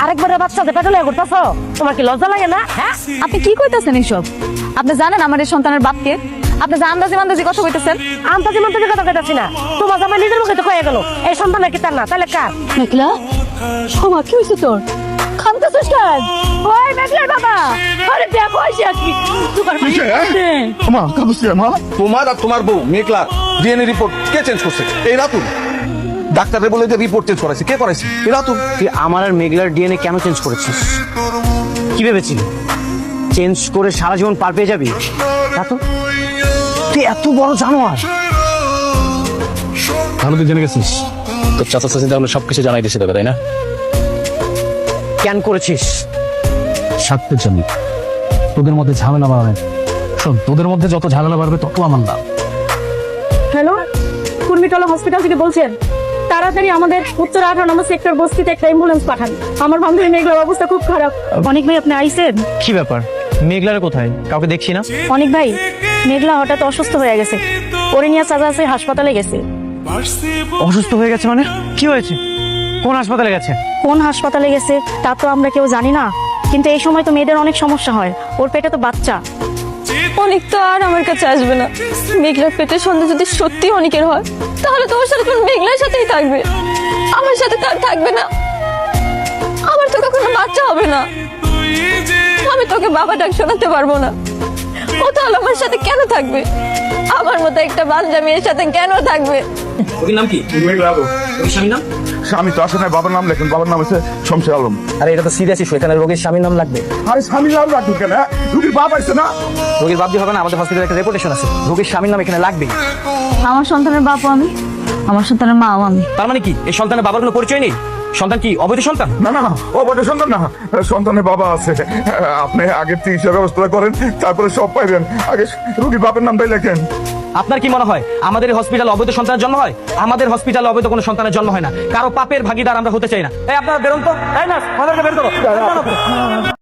আরেকবার বাচ্চাদের পেটে লেগে করতেছো, তোমার কি লজ্জা লাগে না? হ্যাঁ, আপনি কি কইতাছেন এইসব? আপনি জানেন আমার এই সন্তানের বাপকে? আপনি যে আন্দাজি মান্দাজি কথা কইতেছেন। আন্তাজি মান্তাজি কথা কইতাছি না, তোমার জামাই নিজের মুখে তো কয়ে গেল এই সন্তান নাকি তার না, তাহলে কার? মেঘলা, ক্ষমা কি হয়েছে তোর? খামতেছিস কেন? ওই মেঘলার বাবা, আরে দেখো আইসি কি তোমার মা কাঁদছি মা। তোমার আর তোমার বউ মেঘলার ডিএনএ রিপোর্ট কে চেঞ্জ করছে? এই রাতুল। ডাক্তারে বলে যে রিপোর্ট চেঞ্জ করাইছে, কে করাইছে? এই রাতুল। তুই আমার আর মেঘলার ডিএনএ কেন চেঞ্জ করেছিস? কি ভেবেছিলি চেঞ্জ করে সারা জীবন পার পেয়ে যাবি? তো তুই এত বড় জানোয়ার। তাহলে তুই জেনে গেছিস তোর চাচা চাচি তাহলে সবকিছু জানাই দিয়েছে তোকে, তাই না? কেন করেছিস? স্বার্থের জন্য তোদের মধ্যে ঝামেলা বাড়াবে। শোন, তোদের মধ্যে যত ঝামেলা বাড়বে তত আমার লাভ। হ্যালো, কুর্মিটলা হসপিটাল থেকে বলছেন? তাড়াতাড়ি আমাদের উত্তর 18 নম্বর সেক্টর বস্তিতে একটা অ্যাম্বুলেন্স পাঠান। আমার বান্ধবী মেঘলার অবস্থা খুব খারাপ। অনেক ভাই, আপনি আইছেন? কি ব্যাপার, মেঘলার কোথায়? কাউকে দেখছি না। অনেক ভাই, মেঘলা হঠাৎ অসুস্থ হয়ে গেছে, ওরে নিয়ে চাচা হাসপাতালে গেছে। অসুস্থ হয়ে গেছে মানে? কি হয়েছে? কোন হাসপাতালে গেছে? কোন হাসপাতালে গেছে তা তো আমরা কেউ জানি না, কিন্তু এই সময় তো মেয়েদের অনেক সমস্যা হয়, ওর পেটে তো বাচ্চা। অনেক তো আর আমার কাছে আসবে না। মেঘলার পেটের সন্তান যদি সত্যি অনেকের হয়, তাহলে তোমার সাথে কোন মেঘলার সাথেই থাকবে, আমার সাথে তার থাকবে না। আমার তো কখনো বাচ্চা হবে না। আমি তোকে বাবা ডাক শোনাতে পারবো না। ও তাহলে আমার সাথে কেন থাকবে? আমার মতো একটা বাচ্চা মেয়ের সাথে কেন থাকবে? ওর নাম কি? ওর স্বামীর নাম? স্বামী তো আসে নাই, বাবার নাম লেখেন। বাবার নাম হচ্ছে শমশের আলম। আরে এটা তো সিরিয়াস ইস্যু, এখানে রোগীর স্বামীর নাম লাগবে। আরে স্বামীর নাম রাখুন কেন? রুগীর বাপ আইছে না? রোগীর বাপ দিয়ে হবে না, আমাদের হসপিটালে একটা রেপুটেশন আছে, রোগীর স্বামীর নাম এখানে লাগবে। আমার সন্তানের বাপও আমি, আমার সন্তানের মাও আমি। তার মানে কি এই সন্তানের বাবার কোনো পরিচয় নেই? সন্তান কি অবৈধ সন্তান? না না না, ও বড় সন্তান না, সন্তানের বাবা আছে। আপনি আগে চিকিৎসার ব্যবস্থা করেন, তারপরে সব পাইবেন। আগে রুগীর বাপের নামটাই লেখেন। আপনার কি মনে হয় আমাদের হসপিটালে অবৈধ সন্তানের জন্ম হয়? আমাদের হসপিটালে অবৈধ কোনো সন্তানের জন্ম হয় না। কারো পাপের ভাগিদার আমরা হতে চাই না। এই আপনারা বেরোন তো। এই না, আমাদেরকে বের করো।